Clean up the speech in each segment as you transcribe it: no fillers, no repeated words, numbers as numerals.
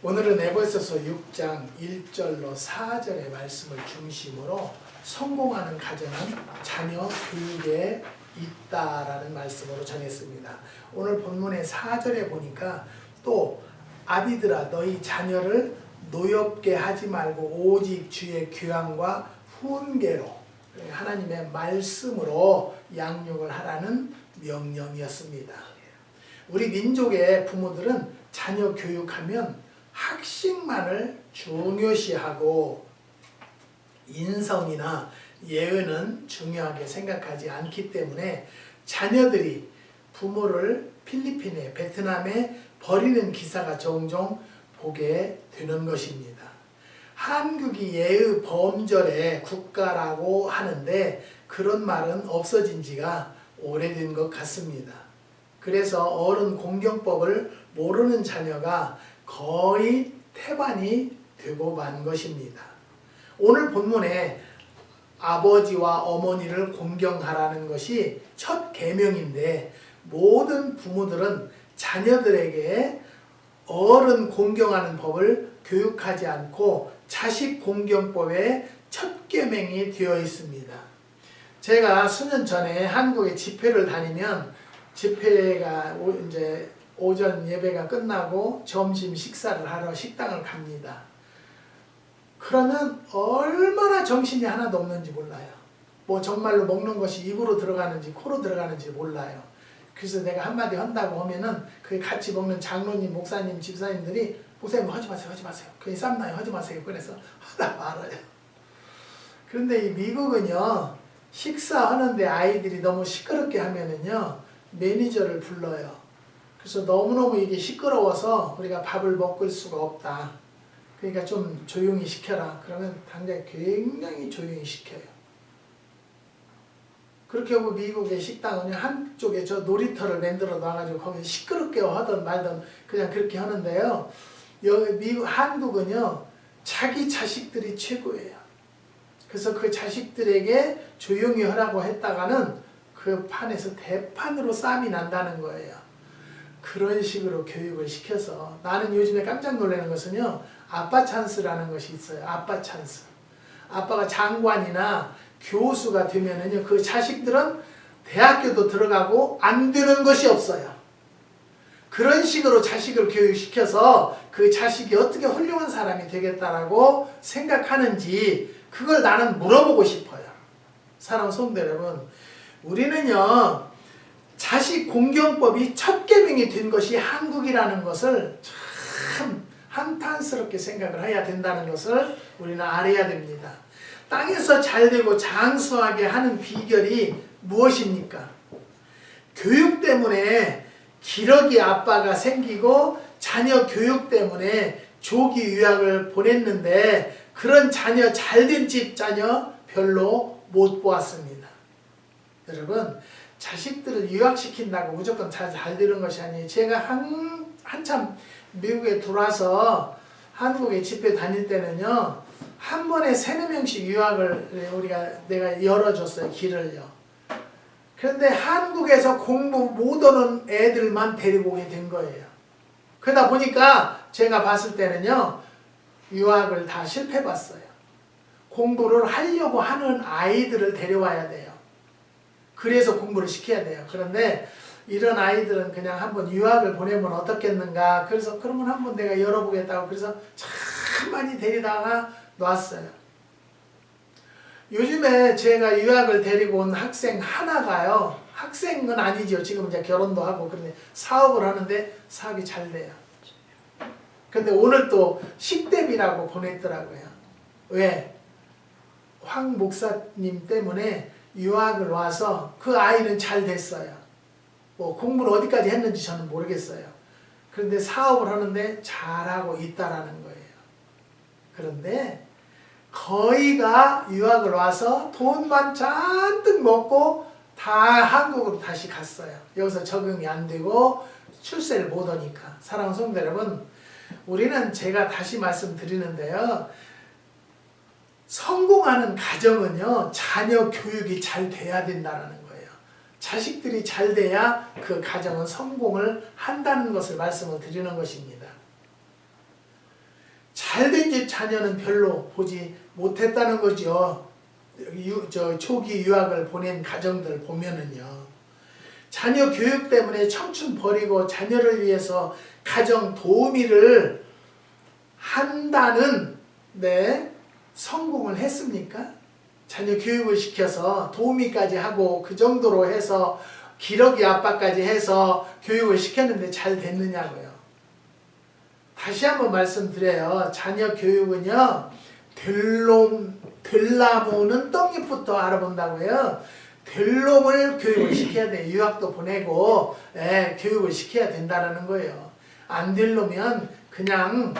오늘은 에베소서 6장 1절로 4절의 말씀을 중심으로 성공하는 가정은 자녀 교육에 있다라는 말씀으로 정했습니다. 오늘 본문의 4절에 보니까 또 아비들아 너희 자녀를 노엽게 하지 말고 오직 주의 교양과 훈계로 하나님의 말씀으로 양육을 하라는 명령이었습니다. 우리 민족의 부모들은 자녀 교육하면 학식만을 중요시하고 인성이나 예의는 중요하게 생각하지 않기 때문에 자녀들이 부모를 필리핀에, 베트남에 버리는 기사가 종종 보게 되는 것입니다. 한국이 예의 범절의 국가라고 하는데 그런 말은 없어진 지가 오래된 것 같습니다. 그래서 어른 공경법을 모르는 자녀가 거의 태반이 되고 만 것입니다. 오늘 본문에 아버지와 어머니를 공경하라는 것이 첫 계명인데 모든 부모들은 자녀들에게 어른 공경하는 법을 교육하지 않고 자식 공경법의 첫 계명이 되어 있습니다. 제가 수년 전에 한국에 집회를 다니면 집회가 이제 오전 예배가 끝나고 점심 식사를 하러 식당을 갑니다. 그러면 얼마나 정신이 하나도 없는지 몰라요. 뭐 정말로 먹는 것이 입으로 들어가는지 코로 들어가는지 몰라요. 그래서 내가 한마디 한다고 하면은 그 같이 먹는 장로님, 목사님, 집사님들이 목사님 하지 마세요, 하지 마세요. 그게 쌈나요, 하지 마세요. 그래서 하다 말아요. 그런데 이 미국은요, 식사하는데 아이들이 너무 시끄럽게 하면은요, 매니저를 불러요. 그래서 너무너무 이게 시끄러워서 우리가 밥을 먹을 수가 없다. 그러니까 좀 조용히 시켜라. 그러면 당장 굉장히 조용히 시켜요. 그렇게 하고 미국의 식당은 한쪽에 저 놀이터를 만들어 놔가지고 거기 시끄럽게 하든 말든 그냥 그렇게 하는데요. 여기 한국은요, 자기 자식들이 최고예요. 그래서 그 자식들에게 조용히 하라고 했다가는 그 판에서 대판으로 싸움이 난다는 거예요. 그런 식으로 교육을 시켜서 나는 요즘에 깜짝 놀라는 것은요, 아빠 찬스라는 것이 있어요. 아빠 찬스. 아빠가 장관이나 교수가 되면은요, 그 자식들은 대학교도 들어가고 안 되는 것이 없어요. 그런 식으로 자식을 교육시켜서 그 자식이 어떻게 훌륭한 사람이 되겠다라고 생각하는지 그걸 나는 물어보고 싶어요. 사랑하는 성도 여러분, 우리는요, 자식 공경법이 첫 계명이 된 것이 한국이라는 것을 참 한탄스럽게 생각을 해야 된다는 것을 우리는 알아야 됩니다. 땅에서 잘되고 장수하게 하는 비결이 무엇입니까? 교육 때문에 기러기 아빠가 생기고 자녀 교육 때문에 조기 유학을 보냈는데 그런 자녀, 잘된 집 자녀 별로 못 보았습니다. 여러분, 자식들을 유학시킨다고 무조건 잘 되는 것이 아니에요. 제가 한참 미국에 들어와서 한국에 집회 다닐 때는요, 한 번에 3-4명씩 유학을 내가 열어줬어요. 길을요. 그런데 한국에서 공부 못 오는 애들만 데리고 오게 된 거예요. 그러다 보니까 제가 봤을 때는요, 유학을 다 실패봤어요. 공부를 하려고 하는 아이들을 데려와야 돼요. 그래서 공부를 시켜야 돼요. 그런데 이런 아이들은 그냥 한번 유학을 보내면 어떻겠는가. 그래서 그러면 한번 내가 열어보겠다고 그래서 참 많이 데리다가 놨어요. 요즘에 제가 유학을 데리고 온 학생 하나가요. 학생은 아니죠. 지금 이제 결혼도 하고 그런데 사업을 하는데 사업이 잘 돼요. 근데 오늘 또 식대비라고 보냈더라고요. 왜? 황 목사님 때문에 유학을 와서 그 아이는 잘 됐어요. 뭐 공부를 어디까지 했는지 저는 모르겠어요. 그런데 사업을 하는데 잘하고 있다라는 거예요. 그런데 거의가 유학을 와서 돈만 잔뜩 먹고 다 한국으로 다시 갔어요. 여기서 적응이 안 되고 출세를 못 하니까. 사랑하는 성도 여러분, 우리는 제가 다시 말씀드리는데요, 성공하는 가정은요, 자녀 교육이 잘 돼야 된다는 거예요. 자식들이 잘 돼야 그 가정은 성공을 한다는 것을 말씀을 드리는 것입니다. 우리 집 자녀는 별로 보지 못했다는 거죠. 초기 유학을 보낸 가정들 보면은요. 자녀 교육 때문에 청춘 버리고 자녀를 위해서 가정 도우미를 한다는 성공을 했습니까? 자녀 교육을 시켜서 도우미까지 하고 그 정도로 해서 기러기 아빠까지 해서 교육을 시켰는데 잘 됐느냐고요. 다시 한번 말씀드려요. 자녀 교육은요. 들나무는 떡잎부터 알아본다고요. 될 놈을 교육을 시켜야 돼요. 유학도 보내고 교육을 시켜야 된다는 거예요. 안 될 놈이면 그냥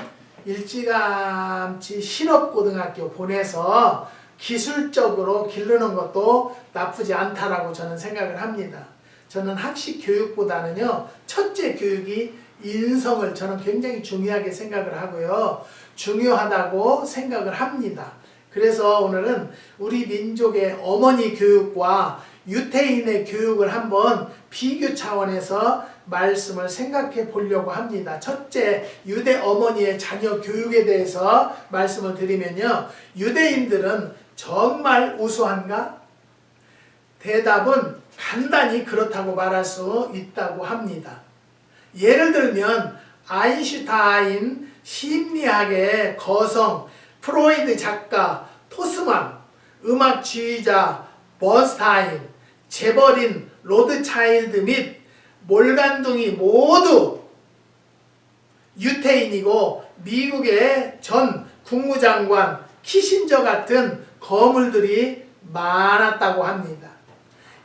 일찌감치 신업고등학교 보내서 기술적으로 기르는 것도 나쁘지 않다라고 저는 생각을 합니다. 저는 학식 교육보다는요. 첫째 교육이 인성을 저는 굉장히 중요하게 생각을 하고요. 중요하다고 생각을 합니다. 그래서 오늘은 우리 민족의 어머니 교육과 유태인의 교육을 한번 비교 차원에서 말씀을 생각해 보려고 합니다. 첫째, 유대 어머니의 자녀 교육에 대해서 말씀을 드리면요. 유대인들은 정말 우수한가? 대답은 간단히 그렇다고 말할 수 있다고 합니다. 예를 들면 아인슈타인 심리학의 거성, 프로이드 작가, 토스만, 음악주의자, 번스타인, 제버린, 로드차일드 및 몰간둥이 모두 유태인이고 미국의 전 국무장관 키신저 같은 거물들이 많았다고 합니다.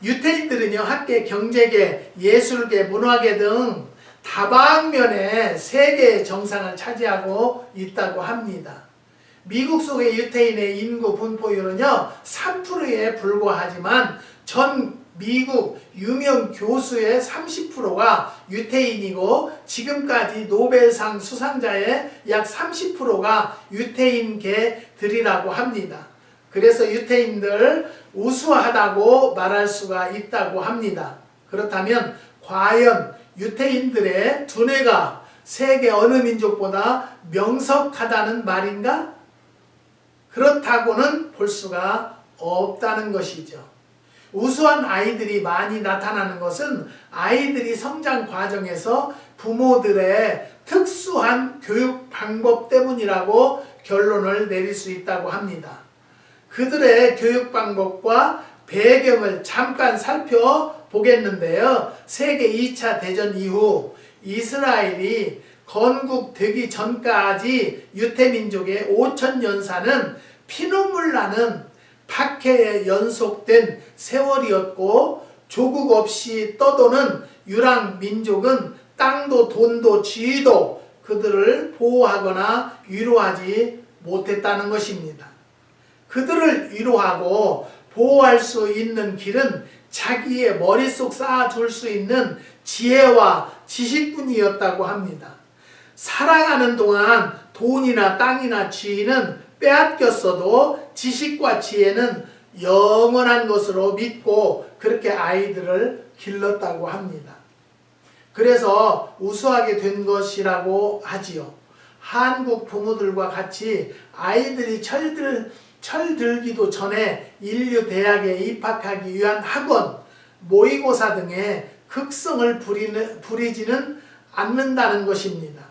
유태인들은요, 학계, 경제계, 예술계, 문화계 등 다방면에 세계의 정상을 차지하고 있다고 합니다. 미국 속의 유태인의 인구 분포율은요 3%에 불과하지만 전 미국 유명 교수의 30%가 유태인이고 지금까지 노벨상 수상자의 약 30%가 유태인계들이라고 합니다. 그래서 유태인들 우수하다고 말할 수가 있다고 합니다. 그렇다면 과연 유태인들의 두뇌가 세계 어느 민족보다 명석하다는 말인가? 그렇다고는 볼 수가 없다는 것이죠. 우수한 아이들이 많이 나타나는 것은 아이들이 성장 과정에서 부모들의 특수한 교육 방법 때문이라고 결론을 내릴 수 있다고 합니다. 그들의 교육 방법과 배경을 잠깐 살펴보겠는데요. 세계 2차 대전 이후 이스라엘이 건국되기 전까지 유태민족의 5천년사는 피눈물 나는 박해에 연속된 세월이었고 조국 없이 떠도는 유랑민족은 땅도 돈도 지위도 그들을 보호하거나 위로하지 못했다는 것입니다. 그들을 위로하고 보호할 수 있는 길은 자기의 머릿속 쌓아둘 수 있는 지혜와 지식뿐이었다고 합니다. 살아가는 동안 돈이나 땅이나 지위는 빼앗겼어도 지식과 지혜는 영원한 것으로 믿고 그렇게 아이들을 길렀다고 합니다. 그래서 우수하게 된 것이라고 하지요. 한국 부모들과 같이 아이들이 철들기도 전에 인류 대학에 입학하기 위한 학원, 모의고사 등의 극성을 부리지는 않는다는 것입니다.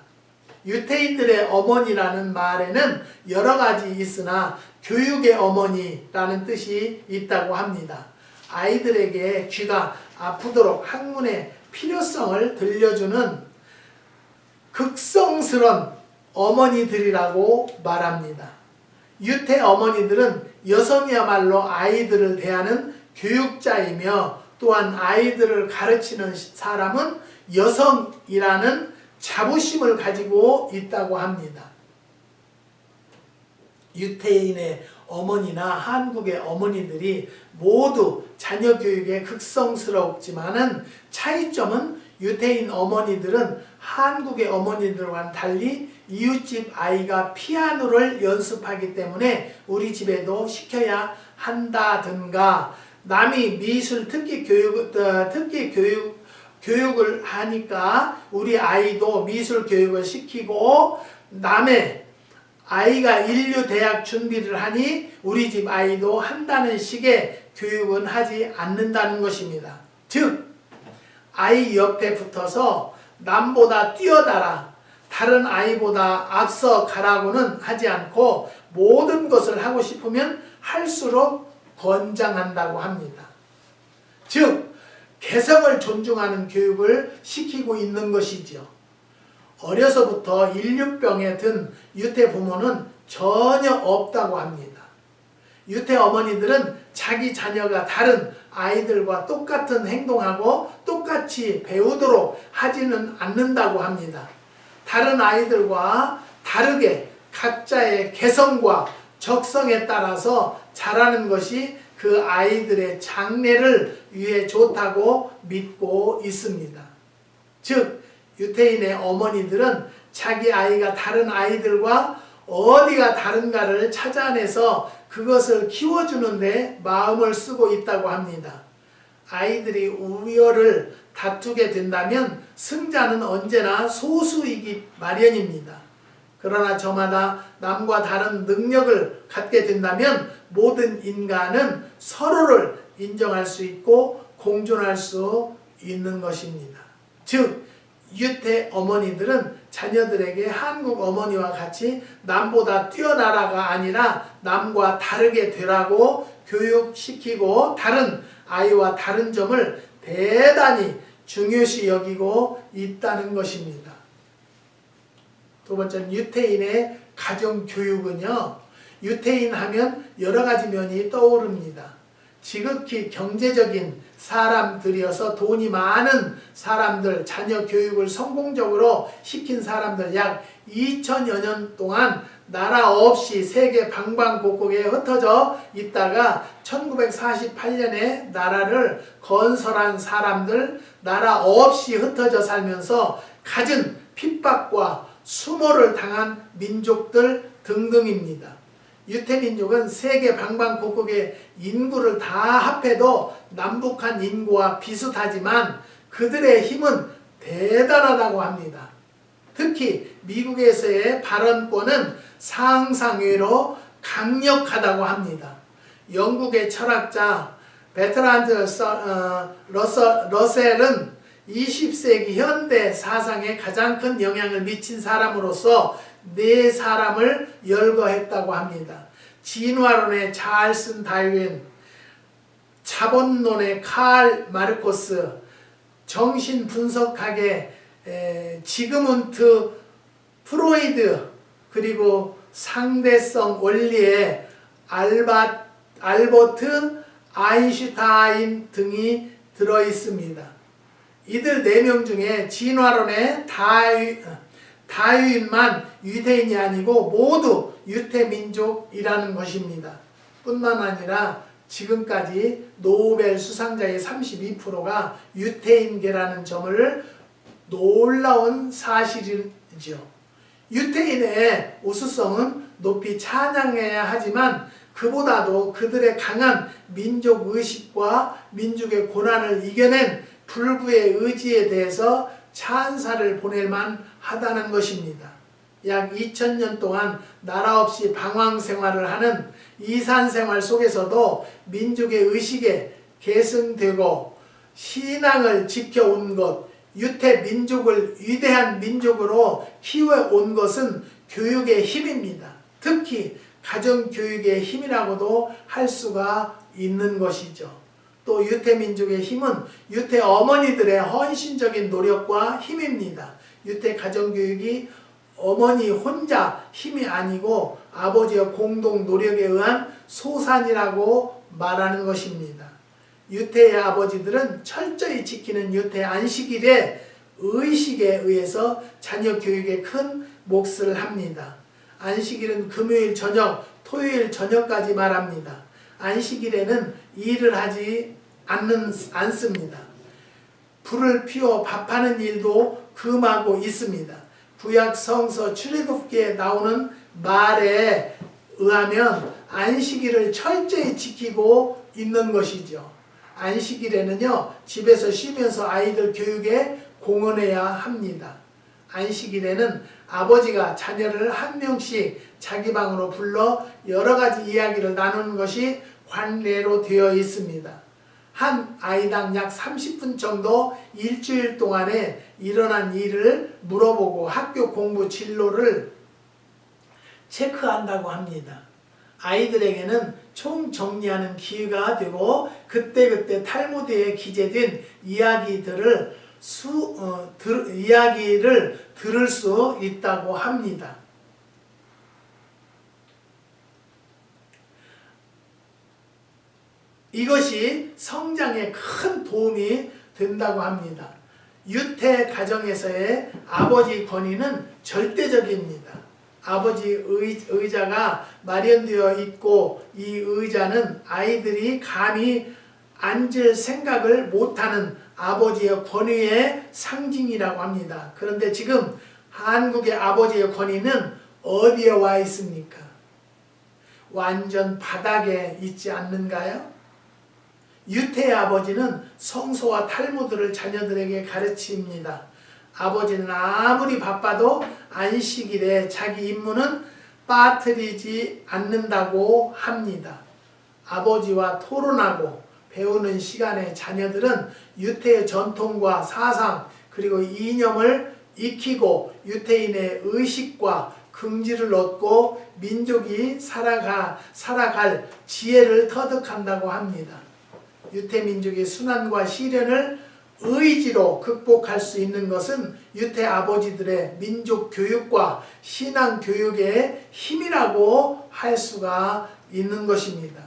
유태인들의 어머니라는 말에는 여러 가지 있으나 교육의 어머니라는 뜻이 있다고 합니다. 아이들에게 귀가 아프도록 학문의 필요성을 들려주는 극성스런 어머니들이라고 말합니다. 유태 어머니들은 여성이야말로 아이들을 대하는 교육자이며 또한 아이들을 가르치는 사람은 여성이라는 자부심을 가지고 있다고 합니다. 유태인의 어머니나 한국의 어머니들이 모두 자녀 교육에 극성스럽지만은 차이점은 유태인 어머니들은 한국의 어머니들과는 달리 이웃집 아이가 피아노를 연습하기 때문에 우리 집에도 시켜야 한다든가 남이 미술 특기 교육을 하니까 우리 아이도 미술 교육을 시키고 남의 아이가 인류 대학 준비를 하니 우리 집 아이도 한다는 식의 교육은 하지 않는다는 것입니다. 즉 아이 옆에 붙어서 남보다 뛰어나라, 다른 아이보다 앞서 가라고는 하지 않고 모든 것을 하고 싶으면 할수록 권장한다고 합니다. 즉 개성을 존중하는 교육을 시키고 있는 것이지요. 어려서부터 인류병에 든 유태 부모는 전혀 없다고 합니다. 유태 어머니들은 자기 자녀가 다른 아이들과 똑같은 행동하고 똑같이 배우도록 하지는 않는다고 합니다. 다른 아이들과 다르게 각자의 개성과 적성에 따라서 자라는 것이 그 아이들의 장래를 위해 좋다고 믿고 있습니다. 즉 유태인의 어머니들은 자기 아이가 다른 아이들과 어디가 다른가를 찾아내서 그것을 키워주는데 마음을 쓰고 있다고 합니다. 아이들이 우열을 다투게 된다면 승자는 언제나 소수이기 마련입니다. 그러나 저마다 남과 다른 능력을 갖게 된다면 모든 인간은 서로를 인정할 수 있고 공존할 수 있는 것입니다. 즉 유태 어머니들은 자녀들에게 한국 어머니와 같이 남보다 뛰어나라가 아니라 남과 다르게 되라고 교육시키고 다른 아이와 다른 점을 대단히 중요시 여기고 있다는 것입니다. 두 번째는 유태인의 가정교육은요. 유태인 하면 여러 가지 면이 떠오릅니다. 지극히 경제적인 사람들이어서 돈이 많은 사람들, 자녀 교육을 성공적으로 시킨 사람들 약 2000여 년 동안 나라 없이 세계 방방곡곡에 흩어져 있다가 1948년에 나라를 건설한 사람들, 나라 없이 흩어져 살면서 갖은 핍박과 수모를 당한 민족들 등등입니다. 유태민족은 세계 방방곡곡의 인구를 다 합해도 남북한 인구와 비슷하지만 그들의 힘은 대단하다고 합니다. 특히 미국에서의 발언권은 상상외로 강력하다고 합니다. 영국의 철학자 베트란드 러셀은 20세기 현대 사상에 가장 큰 영향을 미친 사람으로서 네 사람을 열거했다고 합니다. 진화론의 찰스 다윈, 자본론의 칼 마르코스, 정신분석학의 지그문트 프로이드, 그리고 상대성 원리의 알버트 아인슈타인 등이 들어있습니다. 이들 4명 중에 진화론의 다윈만 유대인이 아니고 모두 유태민족이라는 것입니다. 뿐만 아니라 지금까지 노벨 수상자의 32%가 유태인계라는 점을 놀라운 사실이죠. 유태인의 우수성은 높이 찬양해야 하지만 그보다도 그들의 강한 민족의식과 민족의 고난을 이겨낸 불구의 의지에 대해서 찬사를 보낼만 하다는 것입니다. 약 2000년 동안 나라 없이 방황 생활을 하는 이산 생활 속에서도 민족의 의식에 계승되고 신앙을 지켜온 것, 유태 민족을 위대한 민족으로 키워온 것은 교육의 힘입니다. 특히 가정교육의 힘이라고도 할 수가 있는 것이죠. 또 유태민족의 힘은 유태 어머니들의 헌신적인 노력과 힘입니다. 유태 가정교육이 어머니 혼자 힘이 아니고 아버지의 공동 노력에 의한 소산이라고 말하는 것입니다. 유태의 아버지들은 철저히 지키는 유태 안식일의 의식에 의해서 자녀 교육에 큰 몫을 합니다. 안식일은 금요일 저녁, 토요일 저녁까지 말합니다. 안식일에는 일을 하지 않습니다. 불을 피워 밥하는 일도 금하고 있습니다. 구약 성서 출애굽기에 나오는 말에 의하면 안식일을 철저히 지키고 있는 것이죠. 안식일에는요, 집에서 쉬면서 아이들 교육에 공헌해야 합니다. 안식일에는 아버지가 자녀를 한 명씩 자기 방으로 불러 여러 가지 이야기를 나누는 것이 관례로 되어 있습니다. 한 아이당 약 30분 정도 일주일 동안에 일어난 일을 물어보고 학교 공부 진로를 체크한다고 합니다. 아이들에게는 총정리하는 기회가 되고 그때그때 탈무드에 기재된 이야기를 들을 수 있다고 합니다. 이것이 성장에 큰 도움이 된다고 합니다. 유태 가정에서의 아버지 권위는 절대적입니다. 아버지 의자가 마련되어 있고 이 의자는 아이들이 감히 앉을 생각을 못하는 아버지의 권위의 상징이라고 합니다. 그런데 지금 한국의 아버지의 권위는 어디에 와 있습니까? 완전 바닥에 있지 않는가요? 유태의 아버지는 성소와 탈무드를 자녀들에게 가르칩니다. 아버지는 아무리 바빠도 안식일에 자기 임무는 빠뜨리지 않는다고 합니다. 아버지와 토론하고 배우는 시간에 자녀들은 유태의 전통과 사상 그리고 이념을 익히고 유태인의 의식과 긍지를 얻고 민족이 살아갈 지혜를 터득한다고 합니다. 유태민족의 순환과 시련을 의지로 극복할 수 있는 것은 유태 아버지들의 민족 교육과 신앙 교육의 힘이라고 할 수가 있는 것입니다.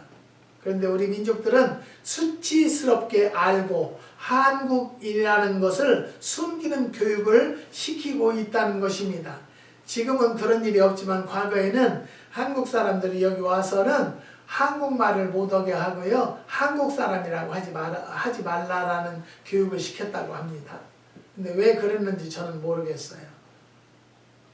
그런데 우리 민족들은 수치스럽게 알고 한국이라는 것을 숨기는 교육을 시키고 있다는 것입니다. 지금은 그런 일이 없지만 과거에는 한국 사람들이 여기 와서는 한국말을 못하게 하고요. 한국 사람이라고 하지 말라라는 교육을 시켰다고 합니다. 근데 왜 그랬는지 저는 모르겠어요.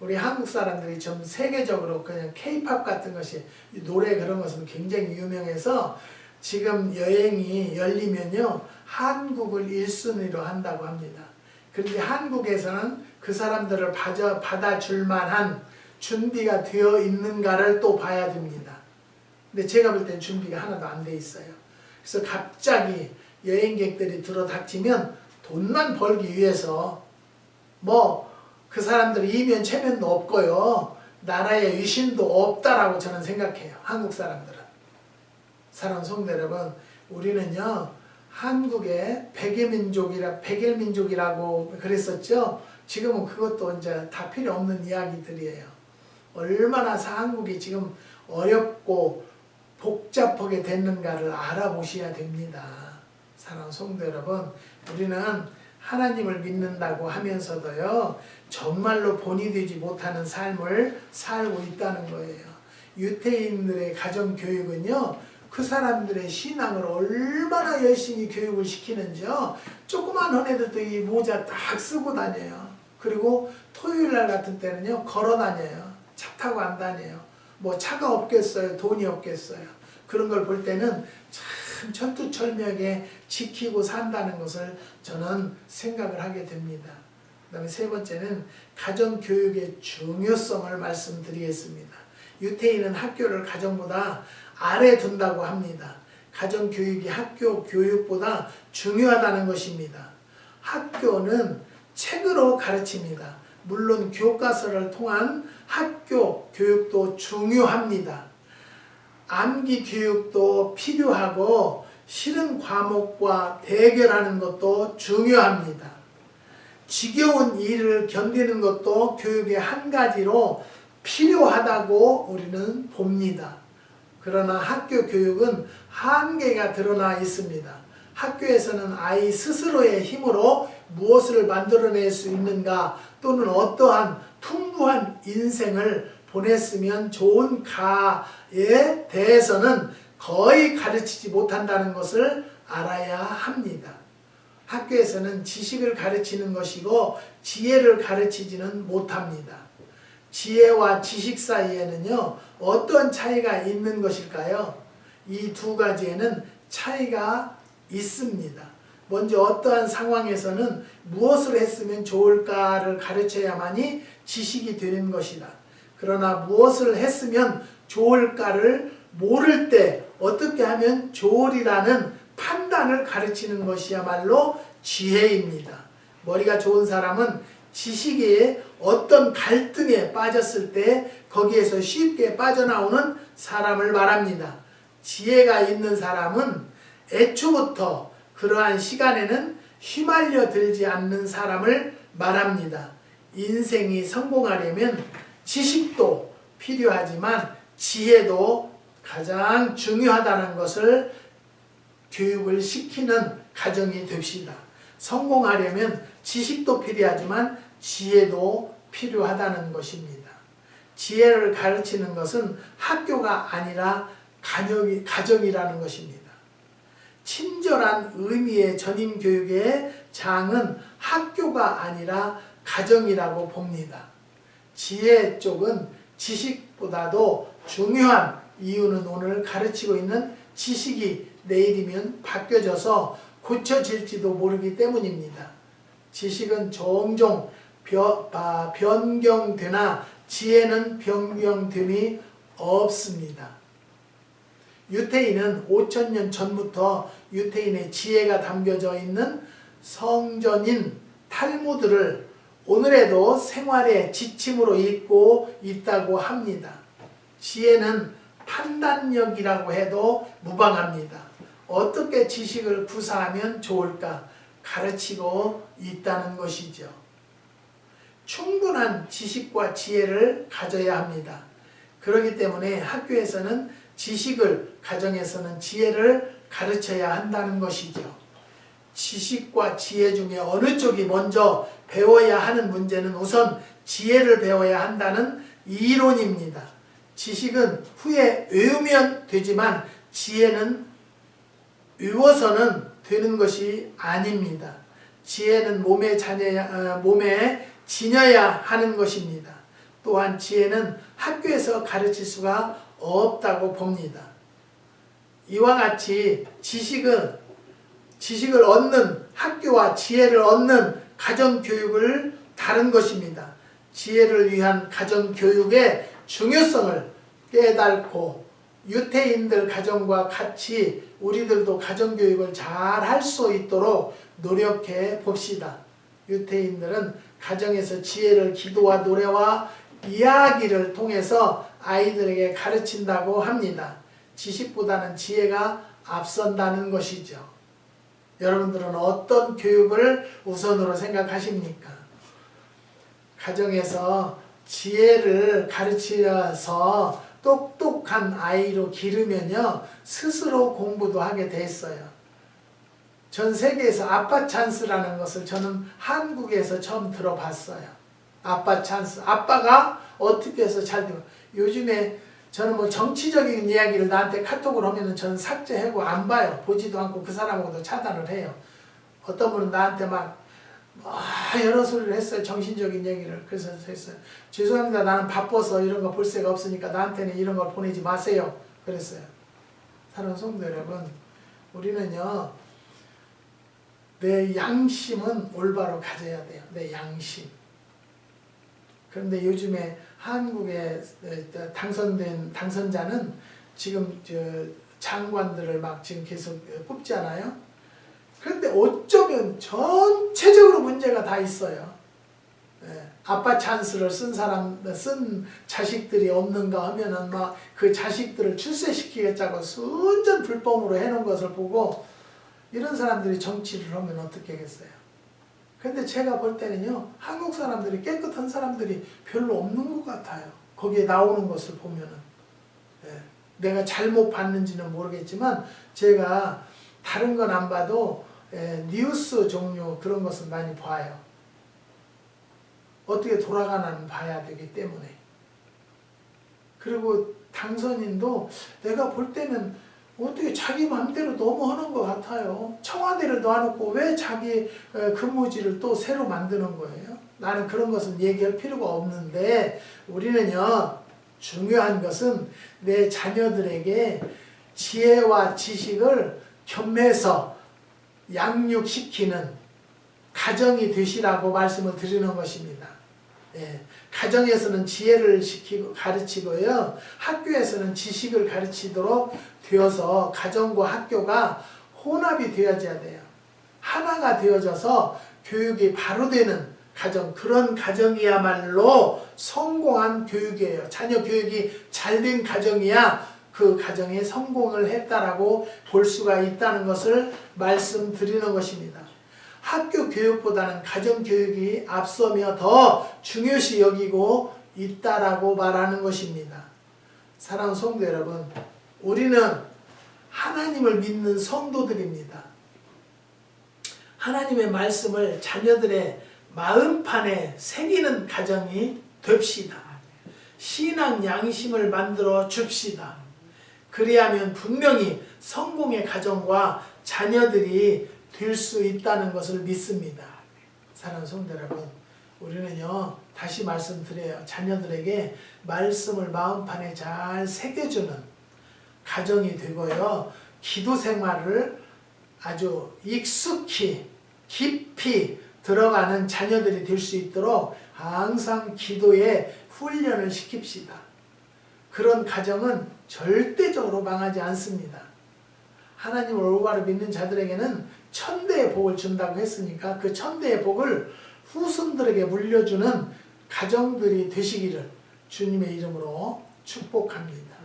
우리 한국 사람들이 좀 세계적으로 그냥 K-팝 같은 것이 노래 그런 것은 굉장히 유명해서 지금 여행이 열리면요. 한국을 1순위로 한다고 합니다. 그런데 한국에서는 그 사람들을 받아줄 만한 준비가 되어 있는가를 또 봐야 됩니다. 근데 제가 볼 땐 준비가 하나도 안 돼 있어요. 그래서 갑자기 여행객들이 들어닥치면 돈만 벌기 위해서 그 사람들 이면 체면도 없고요. 나라의 위신도 없다라고 저는 생각해요. 한국 사람들은. 사랑하는 성도 여러분, 우리는요. 한국의 백일민족이라고 그랬었죠. 지금은 그것도 이제 다 필요 없는 이야기들이에요. 얼마나 한국이 지금 어렵고 복잡하게 됐는가를 알아보셔야 됩니다. 사랑하는 성도 여러분, 우리는 하나님을 믿는다고 하면서도요, 정말로 본이 되지 못하는 삶을 살고 있다는 거예요. 유태인들의 가정교육은요, 그 사람들의 신앙을 얼마나 열심히 교육을 시키는지요. 조그만 애들도 이 모자 딱 쓰고 다녀요. 그리고 토요일날 같은 때는요, 걸어 다녀요. 차 타고 안 다녀요. 차가 없겠어요? 돈이 없겠어요? 그런 걸 볼 때는 참 철두철미하게 지키고 산다는 것을 저는 생각을 하게 됩니다. 그 다음에 세 번째는 가정교육의 중요성을 말씀드리겠습니다. 유태인은 학교를 가정보다 아래 둔다고 합니다. 가정교육이 학교 교육보다 중요하다는 것입니다. 학교는 책으로 가르칩니다. 물론 교과서를 통한 학교 교육도 중요합니다. 암기 교육도 필요하고 싫은 과목과 대결하는 것도 중요합니다. 지겨운 일을 견디는 것도 교육의 한 가지로 필요하다고 우리는 봅니다. 그러나 학교 교육은 한계가 드러나 있습니다. 학교에서는 아이 스스로의 힘으로 무엇을 만들어낼 수 있는가 또는 어떠한 풍부한 인생을 보냈으면 좋은가에 대해서는 거의 가르치지 못한다는 것을 알아야 합니다. 학교에서는 지식을 가르치는 것이고 지혜를 가르치지는 못합니다. 지혜와 지식 사이에는요, 어떤 차이가 있는 것일까요? 이 두 가지에는 차이가 있습니다. 먼저 어떠한 상황에서는 무엇을 했으면 좋을까를 가르쳐야만이 지식이 되는 것이다. 그러나 무엇을 했으면 좋을까를 모를 때 어떻게 하면 좋으리라는 판단을 가르치는 것이야말로 지혜입니다. 머리가 좋은 사람은 지식에 어떤 갈등에 빠졌을 때 거기에서 쉽게 빠져나오는 사람을 말합니다. 지혜가 있는 사람은 애초부터 그러한 시간에는 휘말려 들지 않는 사람을 말합니다. 인생이 성공하려면 지식도 필요하지만 지혜도 가장 중요하다는 것을 교육을 시키는 가정이 됩시다. 성공하려면 지식도 필요하지만 지혜도 필요하다는 것입니다. 지혜를 가르치는 것은 학교가 아니라 가정이라는 것입니다. 친절한 의미의 전인교육의 장은 학교가 아니라 가정이라고 봅니다. 지혜 쪽은 지식보다도 중요한 이유는 오늘 가르치고 있는 지식이 내일이면 바뀌어져서 고쳐질지도 모르기 때문입니다. 지식은 종종 변경되나 지혜는 변경됨이 없습니다. 유태인은 5000년 전부터 유태인의 지혜가 담겨져 있는 성전인 탈무드를 오늘에도 생활의 지침으로 읽고 있다고 합니다. 지혜는 판단력이라고 해도 무방합니다. 어떻게 지식을 구사하면 좋을까 가르치고 있다는 것이죠. 충분한 지식과 지혜를 가져야 합니다. 그렇기 때문에 학교에서는 지식을, 가정에서는 지혜를 가르쳐야 한다는 것이죠. 지식과 지혜 중에 어느 쪽이 먼저 배워야 하는 문제는 우선 지혜를 배워야 한다는 이론입니다. 지식은 후에 외우면 되지만 지혜는 외워서는 되는 것이 아닙니다. 지혜는 몸에 지녀야 하는 것입니다. 또한 지혜는 학교에서 가르칠 수가 없다고 봅니다. 이와 같이 지식을 얻는 학교와 지혜를 얻는 가정교육을 다른 것입니다. 지혜를 위한 가정교육의 중요성을 깨닫고 유태인들 가정과 같이 우리들도 가정교육을 잘 할 수 있도록 노력해 봅시다. 유태인들은 가정에서 지혜를 기도와 노래와 이야기를 통해서 아이들에게 가르친다고 합니다. 지식보다는 지혜가 앞선다는 것이죠. 여러분들은 어떤 교육을 우선으로 생각하십니까? 가정에서 지혜를 가르치려서 똑똑한 아이로 기르면요 스스로 공부도 하게 됐어요. 전 세계에서 아빠 찬스라는 것을 저는 한국에서 처음 들어봤어요. 아빠 찬스. 아빠가 어떻게 해서 잘 되고. 요즘에 저는 뭐 정치적인 이야기를 나한테 카톡을 하면은 저는 삭제하고 안 봐요. 보지도 않고 그 사람하고도 차단을 해요. 어떤 분은 나한테 막 여러 소리를 했어요. 정신적인 얘기를. 그래서 했어요. 죄송합니다. 나는 바빠서 이런 거 볼 새가 없으니까 나한테는 이런 걸 보내지 마세요. 그랬어요. 사랑하는 성도 여러분, 우리는요 내 양심은 올바로 가져야 돼요. 내 양심. 그런데 요즘에 한국에 당선된 당선자는 지금 장관들을 막 지금 계속 뽑잖아요. 그런데 어쩌면 전체적으로 문제가 다 있어요. 아빠 찬스를 쓴 자식들이 없는가 하면은 막 그 자식들을 출세시키겠다고 순전 불법으로 해놓은 것을 보고 이런 사람들이 정치를 하면 어떻게 하겠어요? 근데 제가 볼 때는요, 한국 사람들이 깨끗한 사람들이 별로 없는 것 같아요. 거기에 나오는 것을 보면은. 내가 잘못 봤는지는 모르겠지만, 제가 다른 건 안 봐도, 뉴스 종류 그런 것은 많이 봐요. 어떻게 돌아가나 봐야 되기 때문에. 그리고 당선인도 내가 볼 때는 어떻게 자기 마음대로 너무 하는 것 같아요. 청와대를 놔놓고 왜 자기 근무지를 또 새로 만드는 거예요? 나는 그런 것은 얘기할 필요가 없는데 우리는요 중요한 것은 내 자녀들에게 지혜와 지식을 겸해서 양육시키는 가정이 되시라고 말씀을 드리는 것입니다. 예, 가정에서는 지혜를 가르치고요. 학교에서는 지식을 가르치도록 되어서 가정과 학교가 혼합이 되어져야 돼요. 하나가 되어져서 교육이 바로 되는 가정, 그런 가정이야말로 성공한 교육이에요. 자녀 교육이 잘된 가정이야 그 가정에 성공을 했다라고 볼 수가 있다는 것을 말씀드리는 것입니다. 학교 교육보다는 가정 교육이 앞서며 더 중요시 여기고 있다라고 말하는 것입니다. 사랑하는 성도 여러분, 우리는 하나님을 믿는 성도들입니다. 하나님의 말씀을 자녀들의 마음판에 새기는 가정이 됩시다. 신앙 양심을 만들어 줍시다. 그리하면 분명히 성공의 가정과 자녀들이 될 수 있다는 것을 믿습니다. 사랑하는 성도 여러분, 우리는요, 다시 말씀드려요. 자녀들에게 말씀을 마음판에 잘 새겨주는 가정이 되고요. 기도 생활을 아주 익숙히 깊이 들어가는 자녀들이 될 수 있도록 항상 기도에 훈련을 시킵시다. 그런 가정은 절대적으로 망하지 않습니다. 하나님을 올바로 믿는 자들에게는 천대의 복을 준다고 했으니까 그 천대의 복을 후손들에게 물려주는 가정들이 되시기를 주님의 이름으로 축복합니다.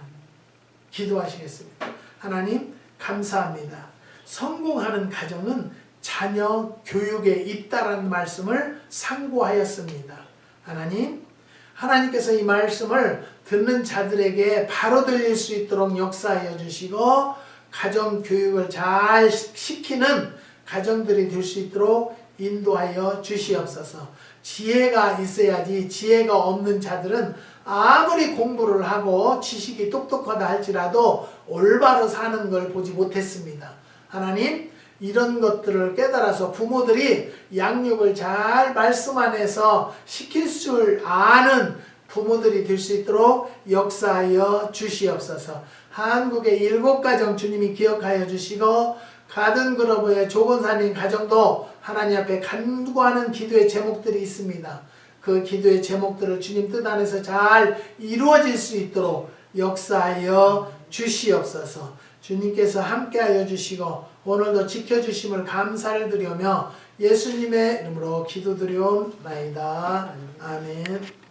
기도하시겠습니다. 하나님 감사합니다. 성공하는 가정은 자녀 교육에 있다라는 말씀을 상고하였습니다. 하나님께서 이 말씀을 듣는 자들에게 바로 들릴 수 있도록 역사하여 주시고 가정 교육을 잘 시키는 가정들이 될 수 있도록 인도하여 주시옵소서. 지혜가 있어야지 지혜가 없는 자들은 아무리 공부를 하고 지식이 똑똑하다 할지라도 올바로 사는 걸 보지 못했습니다. 하나님, 이런 것들을 깨달아서 부모들이 양육을 잘 말씀 안에서 시킬 줄 아는 부모들이 될 수 있도록 역사하여 주시옵소서. 한국의 7가정 주님이 기억하여 주시고 가든그로브의 조건사님 가정도 하나님 앞에 간구하는 기도의 제목들이 있습니다. 그 기도의 제목들을 주님 뜻 안에서 잘 이루어질 수 있도록 역사하여 주시옵소서. 주님께서 함께하여 주시고 오늘도 지켜주심을 감사를 드리며 예수님의 이름으로 기도드리옵나이다. 아멘.